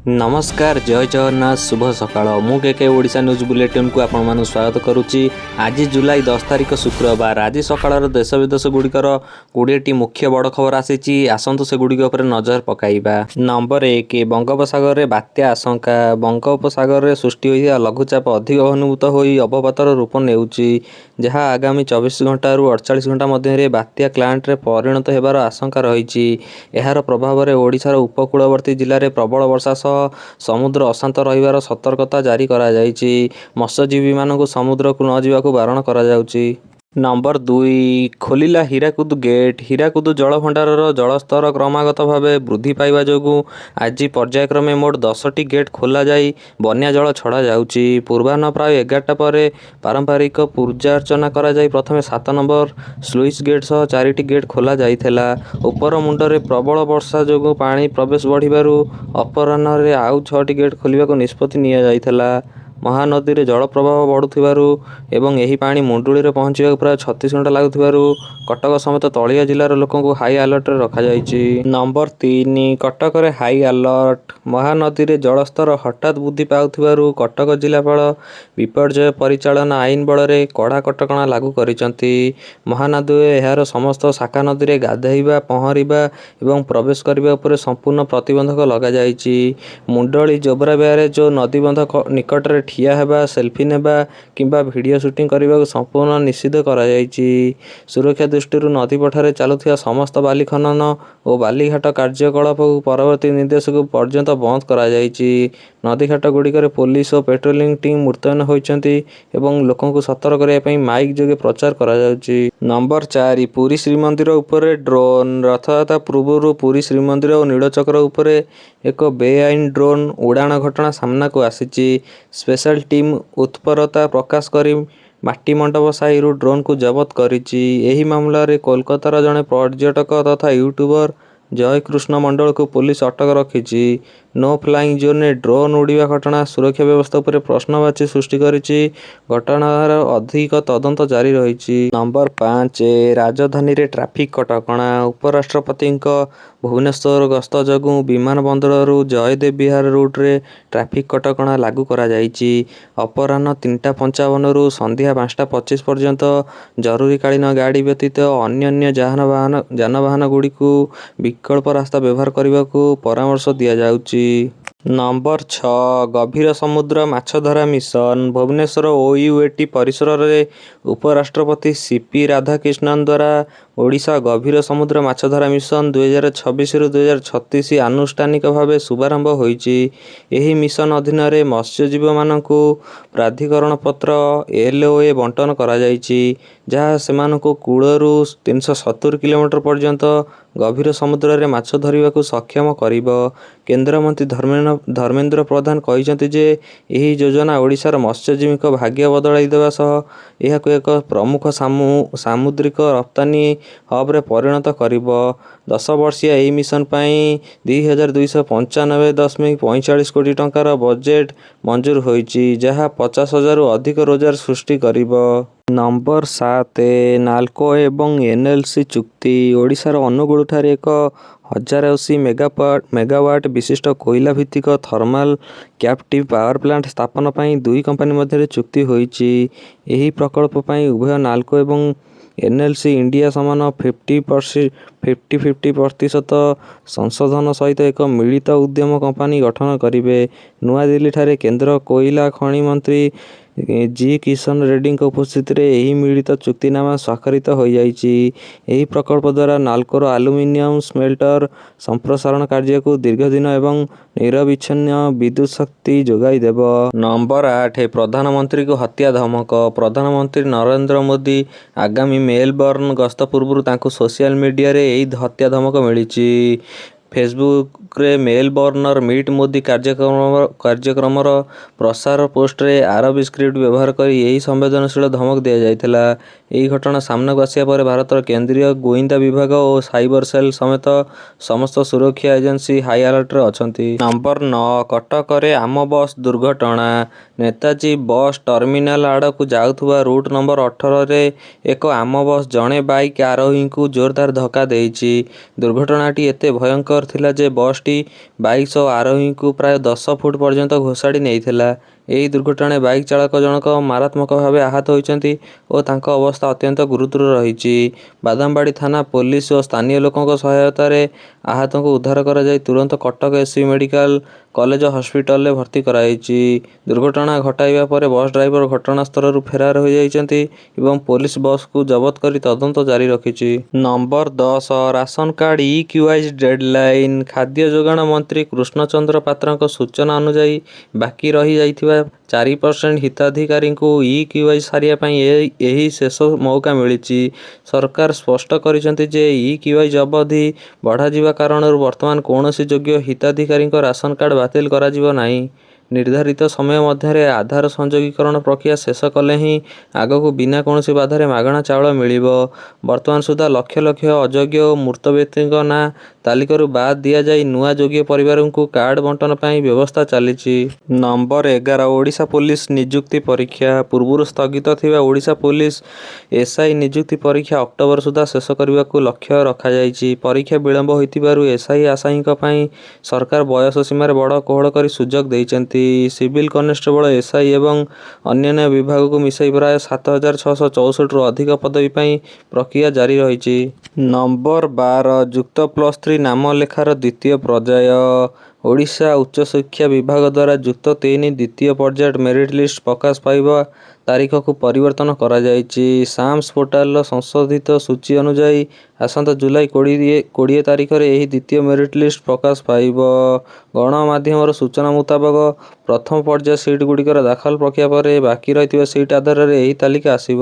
नमस्कार जय जगन्नाथ शुभ सकाळ मु के ओडिशा न्यूज बुलेटिन को आपण मानु स्वागत करुच्ची। आज जुलाई 10 तारिख शुक्रवार आज सकाळ देश विदेश गुड़िकर 20टी मुख्य बड़ खबर आसी आसतु से गुड़िक नजर पकाइबा। नंबर 1 बंगोपसागर में बात्या आशंका। बंगोपसागर में सृष्टि होता लघुचाप अधिक घनीभूत हो अवपातर रूप नेउची जहाँ आगामी 24 घंटा 48 घंटा मध्य बात्या क्लांट रे परिणत होबार आशंका रही। यार प्रभाव में ओडिशार उपकूलवर्ती जिले में प्रबल वर्षा समुद्र अशांत रहिबार सतर्कता जारी करा जायछि। मत्स्यजीवी मानक समुद्र को न जावाक बारण करा जाउछि। नंबर 2 खोलिला हीराकुद गेट। हीराकुद जलभंडार जलस्तर क्रमागत भाव वृद्धि पाइबा जोगु आज पर्यायक्रमे मोट 10टी गेट खोल जाई बन्या जल छड़ा जाउछि। पूर्वाह्न प्राय 11टा पर पारंपरिक पूजार्चना करा जाई प्रथमे 7 नंबर स्लुइस गेट सह 4टी गेट खोल जाइथिला। उपर मुंडरे प्रबल वर्षा जोगु पानी प्रवेश बढ़िबारु अपराह्न रे आउ 6टी गेट खोलिबाको निष्पत्ति निया जाइथिला। महानदी रे जल प्रवाह बढ़ुथिबारु एवं एही पानी मुंडुली रे पहुंचीबा प्राय 36 घंटा लागुथिबारु कटक समेत तलिया जिलार लोकंकु हाई अलर्ट रे रखा जायछि। नंबर 3 कटक रे हाई अलर्ट। महानदी रे जलस्तर हठात वृद्धि पाउथिबारु कटक जिलापाल विपर्यय परिचालन आईन बल रे कड़ा कटकणा लागू करिसंती। महानदी एहार समस्त शाखा नदी रे गाधैबा पहरिबा एवं प्रवेश करिबा उपरे संपूर्ण प्रतिबंधक लगा जायछि। मुंडली जोबरा बेहारे जो नदी बंध निकट रे ठिया हेबा सेल्फी नेबा किंबा वीडियो शूटिंग करने को संपूर्ण निषिद्ध करा जायछि। सुरक्षा दृष्टि नदी पठारे चलुथिया समस्त बाली खनन और बालीघाट कार्यकलाप को परवर्ती निर्देश को पर्यंत बंद करा जायछि। नदीघाट गुड़िकर पुलिस और पेट्रोलिंग टीम मुतयन होइछन्ति एवं लोकों को सतर्क करने पई माइक जोगे प्रचार करा जायछि। नंबर 4 पुरी श्रीमंदिर उपरे ड्रोन। रथयात्रा पूर्व पुरी श्रीमंदिर और नीलचक्र उपरे एक बेआईन ड्रोन उड़ाण घटना सामना को आसीछि। स्पेशल टीम उत्परता प्रकाश करी माटी मंडप साई ड्रोन को जबत करिछि। एही मामला रे कोलकातार जड़े पर्यटक तथा यूट्यूबर जय कृष्ण मंडल को पुलिस अटक रखिछि। नो फ्लाइंग जोन में ड्रोन उड़िबा घटना सुरक्षा व्यवस्था पर प्रश्नवाची सृष्टि करिछि। घटनार अधिक तदंत जारी रहिछि। नंबर 5 राजधानी रे ट्रैफिक कटकणा। उपराष्ट्रपति भुवनेश्वर गस्त जगु विमान बंदर जयदेव विहार रूट रे ट्रैफिक कटकणा लागू करा जायछि। अपराह्न 3:55 रु संध्या 5:25 पर्यंत जरूरीकालीन गाड़ी व्यतीत अन्य जानवाहन गुड़ी को विकल्प रास्ता व्यवहार करने को परामर्श दिया जाउछि। नंबर 6 गभीर समुद्र माछधरा मिशन। भुवनेश्वर ओयूएटी परिसर में उपराष्ट्रपति सीपी राधाकृष्णन द्वारा ओडिशा गभीर समुद्र माछधरा मिशन 2026 रु 2036 आनुष्ठानिक भाव शुभारंभ होइछि। एही मिशन अधीन रे मत्स्यजीवी मानकु प्राधिकरण पत्र एलओए बंटन करा जायछि जहाँ सेमानकु कूलरू 370 किलोमीटर पर्यंत गभीर समुद्र रे माछ धरिबाकु सक्षम करिबो। केंद्र मंत्री धर्मेंद्र प्रधान कहिसंति जे एही योजना ओडिशार मत्स्यजीवी भाग्य बदलाई देबा सह एहाकु एक प्रमुख सामुद्रिक रप्तानी हब रे परिणत करिबो। 10 वर्षीय एही मिशन पई 2295.45 कोटी टंकार बजेट मंजूर होइछि जहाँ 50,000 रु अधिक रोजगार सृष्टि करिबो। नंबर 7 नाल्को एवं एनएलसी चुक्ति। ओडिशार अनुगुल ठारे एक 1080 मेगावाट विशिष्ट कोयला भित्तिक थर्माल कैप्टिव पावर प्लांट स्थापन पई दुई कंपनी मध्य चुक्ति होइछि। एही प्रकल्प पई उभय नाल्को एवं एनएलसी इंडिया समान 50% संशोधन सहित एक मिलित उद्यम कंपनी गठन करिवे। नुआ दिल्ली ठारे केंद्र कोयला खनि मंत्री जी किशन रेड्डी उपस्थित रे एही मिलित चुक्तिनामा स्वाक्षरित हो जाइछि। एही प्रकल्प द्वारा नाल्कोर एल्युमिनियम स्मेल्टर संप्रसारण कार्य को दीर्घदिन एवं निरविच्छिन्न विद्युत शक्ति जोगाई देब। नंबर 8 प्रधानमंत्री को हत्या धमक। प्रधानमंत्री नरेंद्र मोदी आगामी मेलबर्न गस्त पूर्व तांको सोशल मीडिया रे एही हत्या धमक मिलिछि। फेसबुक रे मेलबर्नर मीट मोदी कार्यक्रम प्रसार पोस्ट रे आरबी स्क्रिप्ट व्यवहार करी यही संवेदनशील धमक दिया जाइथिला। ଏହି ଘଟଣା ସାମ୍ନାକୁ ଆସିବା ପରେ ଭାରତର କେନ୍ଦ୍ରୀୟ ଗୋଇନ୍ଦା ବିଭାଗ ଓ ସାଇବର ସେଲ୍ ସମେତ ସମସ୍ତ ସୁରକ୍ଷା ଏଜେନ୍ସି ହାଇ ଆଲର୍ଟରେ ଅଛନ୍ତି। ନମ୍ବର 9 କଟକରେ ଆମ ବସ୍ ଦୁର୍ଘଟଣା। ନେତାଜୀ ବସ୍ ଟର୍ମିନାଲ ଆଡ଼କୁ ଯାଉଥିବା ରୁଟ୍ ନମ୍ବର 18ରେ ଏକ ଆମ ବସ୍ ଜଣେ ବାଇକ୍ ଆରୋହୀଙ୍କୁ ଜୋରଦାର ଧକ୍କା ଦେଇଛି। ଦୁର୍ଘଟଣାଟି ଏତେ ଭୟଙ୍କର ଥିଲା ଯେ ବସ୍ଟି ବାଇକ୍ ସହ ଆରୋହୀଙ୍କୁ ପ୍ରାୟ 10 ଫୁଟ ପର୍ଯ୍ୟନ୍ତ ଘୋଷାଡ଼ି ନେଇଥିଲା। ଏହି ଦୁର୍ଘଟଣାରେ ବାଇକ୍ ଚାଳକ ଜଣକ ମାରାତ୍ମକ ଭାବେ ଆହତ ହୋଇଛନ୍ତି ଓ ତାଙ୍କ ଅବସ୍ଥା ଅତ୍ୟନ୍ତ ଗୁରୁତର ରହିଛି। ବାଦାମବାଡ଼ି ଥାନା ପୋଲିସ ଓ ସ୍ଥାନୀୟ ଲୋକଙ୍କ ସହାୟତାରେ ଆହତଙ୍କୁ ଉଦ୍ଧାର କରାଯାଇ ତୁରନ୍ତ କଟକ ଏସ୍ସି ମେଡିକାଲ କଲେଜ ହସ୍ପିଟାଲରେ ଭର୍ତ୍ତି କରାଯାଇଛି। ଦୁର୍ଘଟଣା ଘଟାଇବା ପରେ ବସ୍ ଡ୍ରାଇଭର ଘଟଣାସ୍ଥଳରୁ ଫେରାର ହୋଇଯାଇଛନ୍ତି ଏବଂ ପୋଲିସ ବସ୍କୁ ଜବତ କରି ତଦନ୍ତ ଜାରି ରଖିଛି। Number 10 ration card e KYC deadline. ଖାଦ୍ୟ ଯୋଗାଣ ମନ୍ତ୍ରୀ କୃଷ୍ଣଚନ୍ଦ୍ର ପାତ୍ରଙ୍କ ସୂଚନା ଅନୁଯାୟୀ ବାକି ରହିଯାଇଥିବା 4% ହିତାଧିକାରୀଙ୍କୁ ଇ-କ୍ୟୁଆଇଜ ସାରିବା ପାଇଁ ଏହି ଶେଷ ମଉକା ମିଳିଛି। ସରକାର ସ୍ପଷ୍ଟ କରିଛନ୍ତି ଯେ ଇ-କ୍ୟୁଆଇଜ ଅବଧି ବଢ଼ାଯିବା କାରଣରୁ ବର୍ତ୍ତମାନ କୌଣସି ଯୋଗ୍ୟ ହିତାଧିକାରୀଙ୍କ ରାସନ କାର୍ଡ ବାତିଲ କରାଯିବ ନାହିଁ। ନିର୍ଦ୍ଧାରିତ ସମୟ ମଧ୍ୟରେ ଆଧାର ସଂଯୋଗୀକରଣ ପ୍ରକ୍ରିୟା ଶେଷ କଲେ ହିଁ ଆଗକୁ ବିନା କୌଣସି ବାଧାରେ ମାଗଣା ଚାଉଳ ମିଳିବ। ବର୍ତ୍ତମାନ ସୁଦ୍ଧା ଲକ୍ଷ ଲକ୍ଷ ଅଯୋଗ୍ୟ ଓ ମୃତ ବ୍ୟକ୍ତିଙ୍କ ନାଁ ତାଲିକାରୁ ବାଦ୍ ଦିଆଯାଇ ନୂଆ ଯୋଗ୍ୟ ପରିବାରଙ୍କୁ କାର୍ଡ ବଣ୍ଟନ ପାଇଁ ବ୍ୟବସ୍ଥା ଚାଲିଛି। ନମ୍ବର 11 ଓଡ଼ିଶା ପୋଲିସ ନିଯୁକ୍ତି ପରୀକ୍ଷା। ପୂର୍ବରୁ ସ୍ଥଗିତ ଥିବା ଓଡ଼ିଶା ପୋଲିସ ଏସ୍ଆଇ ନିଯୁକ୍ତି ପରୀକ୍ଷା ଅକ୍ଟୋବର ସୁଦ୍ଧା ଶେଷ କରିବାକୁ ଲକ୍ଷ୍ୟ ରଖାଯାଇଛି। ପରୀକ୍ଷା ବିଳମ୍ବ ହୋଇଥିବାରୁ ଏସ୍ଆଇ ଆଶାୟୀଙ୍କ ପାଇଁ ସରକାର ବୟସ ସୀମାରେ ବଡ଼ କୋହଳ କରି ସୁଯୋଗ ଦେଇଛନ୍ତି। ସିଭିଲ କନେଷ୍ଟବଳ, ଏସ୍ଆଇ ଏବଂ ଅନ୍ୟାନ୍ୟ ବିଭାଗକୁ ମିଶାଇ ପ୍ରାୟ 7,664ରୁ ଅଧିକ ପଦବୀ ପାଇଁ ପ୍ରକ୍ରିୟା ଜାରି ରହିଛି। ନମ୍ବର 12 ଯୁକ୍ତ +3 ନାମ ଲେଖାର ଦ୍ୱିତୀୟ ପର୍ଯ୍ୟାୟ। ଓଡ଼ିଶା ଉଚ୍ଚଶିକ୍ଷା ବିଭାଗ ଦ୍ୱାରା ଯୁକ୍ତ 3 ଦ୍ୱିତୀୟ ପର୍ଯ୍ୟାୟ ମେରିଟ୍ ଲିଷ୍ଟ ପ୍ରକାଶ ପାଇବା ତାରିଖକୁ ପରିବର୍ତ୍ତନ କରାଯାଇଛି। ସାମ୍ସ ପୋର୍ଟାଲର ସଂଶୋଧିତ ସୂଚୀ ଅନୁଯାୟୀ ଆସନ୍ତା ଜୁଲାଇ 20 ତାରିଖରେ ଏହି ଦ୍ୱିତୀୟ ମେରିଟ୍ ଲିଷ୍ଟ ପ୍ରକାଶ ପାଇବ। ଗଣମାଧ୍ୟମର ସୂଚନା ମୁତାବକ ପ୍ରଥମ ପର୍ଯ୍ୟାୟ ସିଟ୍‌ଗୁଡ଼ିକର ଦାଖଲ ପ୍ରକ୍ରିୟା ପରେ ବାକି ରହିଥିବା ସିଟ୍ ଆଧାରରେ ଏହି ତାଲିକା ଆସିବ।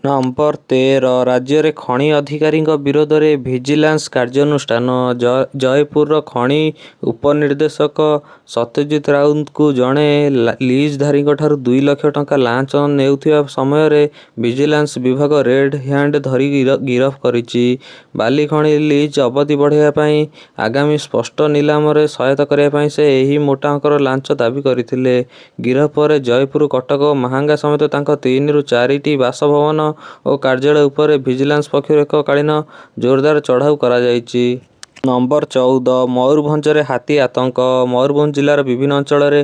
ନମ୍ବର 13 ରାଜ୍ୟରେ ଖଣି ଅଧିକାରୀଙ୍କ ବିରୋଧରେ ଭିଜିଲାନ୍ସ କାର୍ଯ୍ୟାନୁଷ୍ଠାନ। ଜୟପୁରର ଖଣି ଉପନିର୍ଦ୍ଦେଶକ ସତ୍ୟଜିତ ରାଉତଙ୍କୁ ଜଣେ ଲିଜ୍‌ଧାରୀଙ୍କଠାରୁ 2 ଲକ୍ଷ ଟଙ୍କା ଲାଞ୍ଚ ନେଉଥିବା ସମୟରେ ଭିଜିଲାନ୍ସ ବିଭାଗ ରେଡ୍ ହ୍ୟାଣ୍ଡ ଧରି ଗିରଫ କରିଛି। ବାଲି ଖଣି ଲିଜ୍ ଅବଧି ବଢ଼ାଇବା ପାଇଁ ଆଗାମୀ ସ୍ପଷ୍ଟ ନିଲାମରେ ସହାୟତା କରିବା ପାଇଁ ସେ ଏହି ମୋଟା ଅଙ୍କର ଲାଞ୍ଚ ଦାବି କରିଥିଲେ। ଗିରଫ ପରେ ଜୟପୁର, କଟକ ଓ ମାହାଙ୍ଗା ସମେତ ତାଙ୍କ 3ରୁ 4ଟି ବାସଭବନ ଓ କାର୍ଯ୍ୟାଳୟ ଉପରେ ଭିଜିଲାନ୍ସ ପକ୍ଷରୁ ଏକକାଳୀନ ଜୋରଦାର ଚଢ଼ାଉ କରାଯାଇଛି। ନମ୍ବର 14 ମୟୂରଭଞ୍ଜରେ ହାତୀ ଆତଙ୍କ। ମୟୂରଭଞ୍ଜ ଜିଲ୍ଲାର ବିଭିନ୍ନ ଅଞ୍ଚଳରେ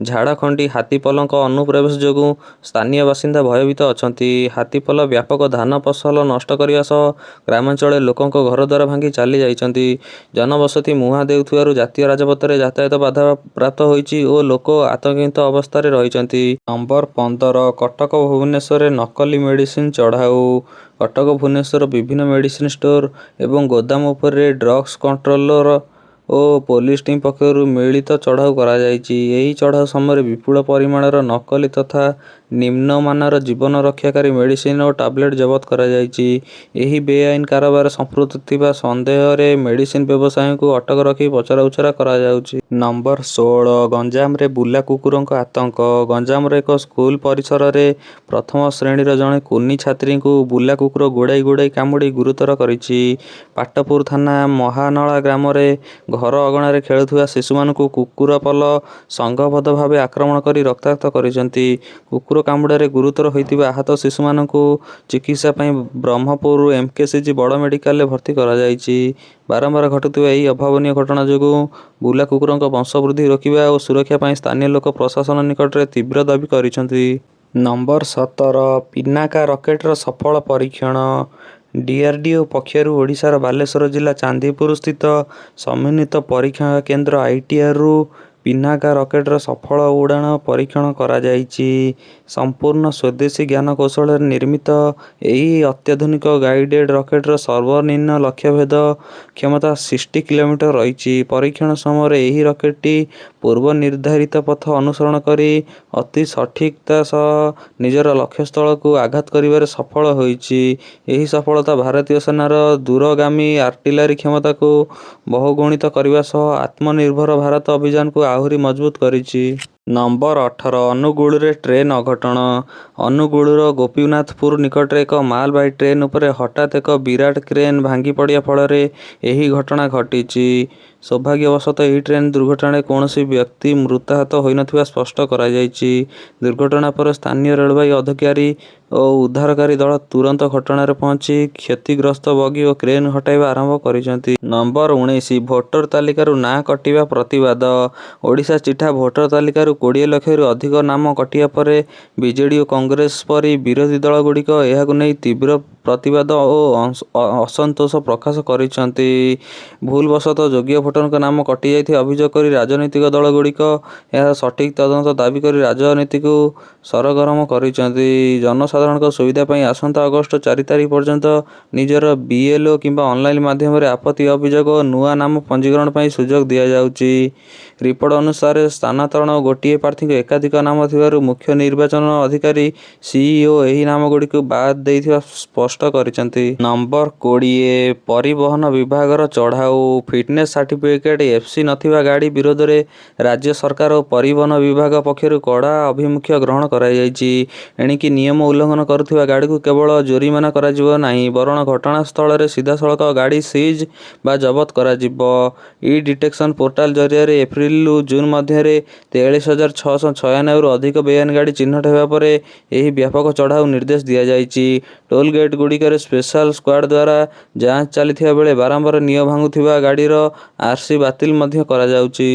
ଝାଡ଼ଖଣ୍ଡି ହାତୀପଲଙ୍କ ଅନୁପ୍ରବେଶ ଯୋଗୁଁ ସ୍ଥାନୀୟ ବାସିନ୍ଦା ଭୟଭୀତ ଅଛନ୍ତି। ହାତୀପଲ ବ୍ୟାପକ ଧାନ ଫସଲ ନଷ୍ଟ କରିବା ସହ ଗ୍ରାମାଞ୍ଚଳରେ ଲୋକଙ୍କ ଘରଦ୍ୱାର ଭାଙ୍ଗି ଚାଲି ଯାଇଛନ୍ତି। ଜନବସତି ମୁହାଁ ଦେଉଥିବାରୁ ଜାତୀୟ ରାଜପଥରେ ଯାତାୟାତ ବାଧାପ୍ରାପ୍ତ ହୋଇଛି ଓ ଲୋକ ଆତଙ୍କିତ ଅବସ୍ଥାରେ ରହିଛନ୍ତି। ନମ୍ବର 15 କଟକ ଓ ଭୁବନେଶ୍ୱରରେ ନକଲି ମେଡିସିନ ଚଢ଼ାଉ। କଟକ ଭୁବନେଶ୍ୱର ବିଭିନ୍ନ ମେଡିସିନ ଷ୍ଟୋର ଏବଂ ଗୋଦାମ ଉପରେ ଡ୍ରଗ୍ସ କଣ୍ଟ୍ରୋଲର ଓ ପୋଲିସ ଟିମ୍ ପକ୍ଷରୁ ମିଳିତ ଚଢ଼ାଉ କରାଯାଇଛି। ଏହି ଚଢ଼ାଉ ସମୟରେ ବିପୁଳ ପରିମାଣର ନକଲି ତଥା ନିମ୍ନମାନର ଜୀବନ ରକ୍ଷାକାରୀ ମେଡିସିନ ଓ ଟାବଲେଟ୍ ଜବତ କରାଯାଇଛି। ଏହି ବେଆଇନ କାରବାରରେ ସମ୍ପୃକ୍ତ ଥିବା ସନ୍ଦେହରେ ମେଡିସିନ ବ୍ୟବସାୟୀଙ୍କୁ ଅଟକ ରଖି ପଚରାଉଚରା କରାଯାଉଛି। ନମ୍ବର 16 ଗଞ୍ଜାମରେ ବୁଲା କୁକୁରଙ୍କ ଆତଙ୍କ। ଗଞ୍ଜାମର ଏକ ସ୍କୁଲ ପରିସରରେ ପ୍ରଥମ ଶ୍ରେଣୀର ଜଣେ କୁନି ଛାତ୍ରୀଙ୍କୁ ବୁଲା କୁକୁର ଗୋଡ଼ାଇ କାମୁଡ଼ି ଗୁରୁତର କରିଛି। ପାଟପୁର ଥାନା ମହାନଳା ଗ୍ରାମରେ ଘର ଅଗଣାରେ ଖେଳୁଥିବା ଶିଶୁମାନଙ୍କୁ କୁକୁରପଲ ସଂଘବଦ୍ଧ ଭାବେ ଆକ୍ରମଣ କରି ରକ୍ତାକ୍ତ କରିଛନ୍ତି। କୁକୁର କାମୁଡ଼ାରେ ଗୁରୁତର ହୋଇଥିବା ଆହତ ଶିଶୁମାନଙ୍କୁ ଚିକିତ୍ସା ପାଇଁ ବ୍ରହ୍ମପୁର ଏମ୍‌କେସିଜି ବଡ଼ ମେଡିକାଲରେ ଭର୍ତ୍ତି କରାଯାଇଛି। ବାରମ୍ବାର ଘଟୁଥିବା ଏହି ଅଭାବନୀୟ ଘଟଣା ଯୋଗୁଁ ବୁଲା କୁକୁରଙ୍କ ବଂଶବୃଦ୍ଧି ରୋକିବା ଓ ସୁରକ୍ଷା ପାଇଁ ସ୍ଥାନୀୟ ଲୋକ ପ୍ରଶାସନ ନିକଟରେ ତୀବ୍ର ଦାବି କରିଛନ୍ତି। ନମ୍ବର 17 ପିନାକା ରକେଟ୍‌ର ସଫଳ ପରୀକ୍ଷଣ। ଡିଆର୍‌ଡିଓ ପକ୍ଷରୁ ଓଡ଼ିଶାର ବାଲେଶ୍ୱର ଜିଲ୍ଲା ଚାନ୍ଦିପୁର ସ୍ଥିତ ସମନ୍ୱିତ ପରୀକ୍ଷଣ କେନ୍ଦ୍ର ଆଇଟିଆର୍‌ରୁ ପିନାକା ରକେଟ୍‌ର ସଫଳ ଉଡ଼ାଣ ପରୀକ୍ଷଣ କରାଯାଇଛି। ସମ୍ପୂର୍ଣ୍ଣ ସ୍ୱଦେଶୀ ଜ୍ଞାନକୌଶଳରେ ନିର୍ମିତ ଏହି ଅତ୍ୟାଧୁନିକ ଗାଇଡେଡ୍ ରକେଟ୍‌ର ସର୍ବନିମ୍ନ ଲକ୍ଷ୍ୟଭେଦ କ୍ଷମତା 60 କିଲୋମିଟର ରହିଛି। ପରୀକ୍ଷଣ ସମୟରେ ଏହି ରକେଟ୍‌ଟି ପୂର୍ବ ନିର୍ଦ୍ଧାରିତ ପଥ ଅନୁସରଣ କରି ଅତି ସଠିକତା ସହ ନିଜର ଲକ୍ଷ୍ୟସ୍ଥଳକୁ ଆଘାତ କରିବାରେ ସଫଳ ହୋଇଛି। ଏହି ସଫଳତା ଭାରତୀୟ ସେନାର ଦୂରଗାମୀ ଆର୍ଟିଲାରୀ କ୍ଷମତାକୁ ବହୁଗୁଣିତ କରିବା ସହ ଆତ୍ମନିର୍ଭର ଭାରତ ଅଭିଯାନକୁ ଆହୁରି ମଜବୁତ କରିଛି। ନମ୍ବର 18 ଅନୁଗୁଳରେ ଟ୍ରେନ୍ ଅଘଟଣ। ଅନୁଗୁଳର ଗୋପୀନାଥପୁର ନିକଟରେ ଏକ ମାଲବାହୀ ଟ୍ରେନ୍ ଉପରେ ହଠାତ୍ ଏକ ବିରାଟ କ୍ରେନ୍ ଭାଙ୍ଗି ପଡ଼ିବା ଫଳରେ ଏହି ଘଟଣା ଘଟିଛି। ସୌଭାଗ୍ୟବଶତଃ ଏହି ଟ୍ରେନ୍ ଦୁର୍ଘଟଣାରେ କୌଣସି ବ୍ୟକ୍ତି ମୃତାହତ ହୋଇନଥିବା ସ୍ପଷ୍ଟ କରାଯାଇଛି। ଦୁର୍ଘଟଣା ପରେ ସ୍ଥାନୀୟ ରେଳବାଇ ଅଧିକାରୀ ଓ ଉଦ୍ଧାରକାରୀ ଦଳ ତୁରନ୍ତ ଘଟଣାରେ ପହଞ୍ଚି କ୍ଷତିଗ୍ରସ୍ତ ବଗି ଓ କ୍ରେନ୍ ହଟାଇବା ଆରମ୍ଭ କରିଛନ୍ତି। ନମ୍ବର 19 ଭୋଟର ତାଲିକାରୁ ନାଁ କଟିବା ପ୍ରତିବାଦ। ଓଡ଼ିଶା ଚିଠା ଭୋଟର ତାଲିକାରୁ 20 ଲକ୍ଷରୁ ଅଧିକ ନାମ କଟିବା ପରେ ବିଜେଡି ଓ କଂଗ୍ରେସ ପରି ବିରୋଧୀ ଦଳଗୁଡ଼ିକ ଏହାକୁ ନେଇ ତୀବ୍ର ପ୍ରତିବାଦ ଓ ଅସନ୍ତୋଷ ପ୍ରକାଶ କରିଛନ୍ତି। ଭୁଲବଶତଃ ଯୋଗ୍ୟ ଭୋଟରଙ୍କ ନାମ କଟିଯାଇଥିବା ଅଭିଯୋଗ କରି ରାଜନୈତିକ ଦଳଗୁଡ଼ିକ ଏହାର ସଠିକ୍ ତଦନ୍ତ ଦାବି କରି ରାଜନୀତିକୁ ସରଗରମ କରିଛନ୍ତି। ଜନସାଧାରଣଙ୍କ ସୁବିଧା ପାଇଁ ଆସନ୍ତା ଅଗଷ୍ଟ 4 ତାରିଖ ପର୍ଯ୍ୟନ୍ତ ନିଜର BLO କିମ୍ବା ଅନଲାଇନ୍ ମାଧ୍ୟମରେ ଆପତ୍ତି ଅଭିଯୋଗ ଓ ନୂଆ ନାମ ପଞ୍ଜୀକରଣ ପାଇଁ ସୁଯୋଗ ଦିଆଯାଉଛି। ରିପୋର୍ଟ ଅନୁସାରେ ସ୍ଥାନାନ୍ତରଣ ଓ ଗୋଟିଏ ପ୍ରାର୍ଥୀଙ୍କ ଏକାଧିକ ନାମ ଥିବାରୁ ମୁଖ୍ୟ ନିର୍ବାଚନ ଅଧିକାରୀ CEO ଏହି ନାମଗୁଡ଼ିକୁ ବାଦ୍ ଦେଇଥିବା ସ୍ପଷ୍ଟ କରିଛନ୍ତି। ନମ୍ବର 20 ପରିବହନ ବିଭାଗର ଚଢ଼ାଉ। ଫିଟନେସ୍ ସାର୍ଟିଫିକେଟ୍ FC ନଥିବା ଗାଡ଼ି ବିରୋଧରେ ରାଜ୍ୟ ସରକାର ଓ ପରିବହନ ବିଭାଗ ପକ୍ଷରୁ କଡ଼ା ଆଭିମୁଖ୍ୟ ଗ୍ରହଣ କରାଯାଇଛି। ଏଣିକି ନିୟମ ଉଲ୍ଲଂଘନ କରୁଥିବା ଗାଡ଼ିକୁ କେବଳ ଜୋରିମାନା କରାଯିବ ନାହିଁ, ବରଂ ଘଟଣାସ୍ଥଳରେ ସିଧାସଳଖ ଗାଡ଼ି ସିଜ୍ ବା ଜବତ କରାଯିବ। ଇ-ଡିଟେକ୍ସନ ପୋର୍ଟାଲ ଜରିଆରେ ଏପ୍ରିଲରୁ ଜୁନ୍ ମଧ୍ୟରେ 43,696ରୁ ଅଧିକ ବେଆଇନ ଗାଡ଼ି ଚିହ୍ନଟ ହେବା ପରେ ଏହି ବ୍ୟାପକ ଚଢ଼ାଉ ନିର୍ଦ୍ଦେଶ ଦିଆଯାଇଛି। ଟୋଲ୍ ଗେଟ୍‌ଗୁଡ଼ିକରେ ସ୍ପେଶାଲ ସ୍କ୍ୱାଡ୍ ଦ୍ୱାରା ଯାଞ୍ଚ ଚାଲିଥିବା ବେଳେ ବାରମ୍ବାର ନିୟମ ଭାଙ୍ଗୁଥିବା ଗାଡ଼ିର RC ବାତିଲ ମଧ୍ୟ କରାଯାଉଛି।